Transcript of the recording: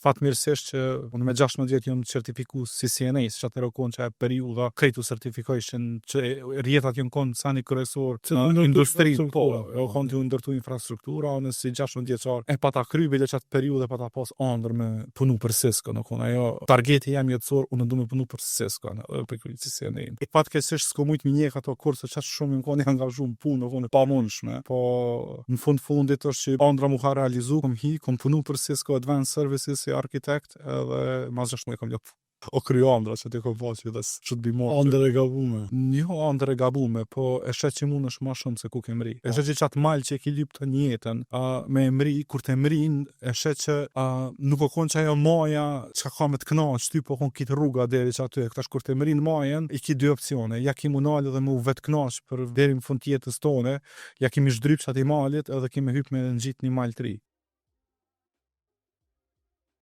Fatmirësisht që unë me 16 vjet jam certifikuar si CNA, që atëherë konë që e periudha krejtu certification që rjetat janë konë sani kryesor në industri, po, konë të ndërtu infrastruktura, unë si 16 vjeçar e pata kry bile çat periudhë pata pas ëndër me punu për Cisco, në konë ajo targeti jam jetësor, unë du me punu për Cisco, për kryt si CNA. Fatkeqësisht s'ko mujt mi njeh ato kurse çat shumë më konë angazhuar punë, në konë pa mundshme, po në fundit është që ëndra mu ka realizu, kom punu për Cisco Advanced Services si arkitekt edhe mas 6 muaj kam lop. O kryo ëndra që ti kom pasi dhe që të bimo. Ëndër e gabume. Jo ëndër e gabume, po e shet që mund është ma shumë se ku ke mri. E shet që qatë malë që e ki lyp të njetën, me mri, kur të mrin, e shet që nuk o konë që ajo maja që ka me të knaq, ty po konë kitë rruga deri që aty, këtash kur të mrin majen, i ki dy opcione, ja ki mu nalë dhe mu vet knaq për deri në fund tjetës tone, ja kimi shdryp që ati malit edhe kimi hyp me në gjitë një malë tri.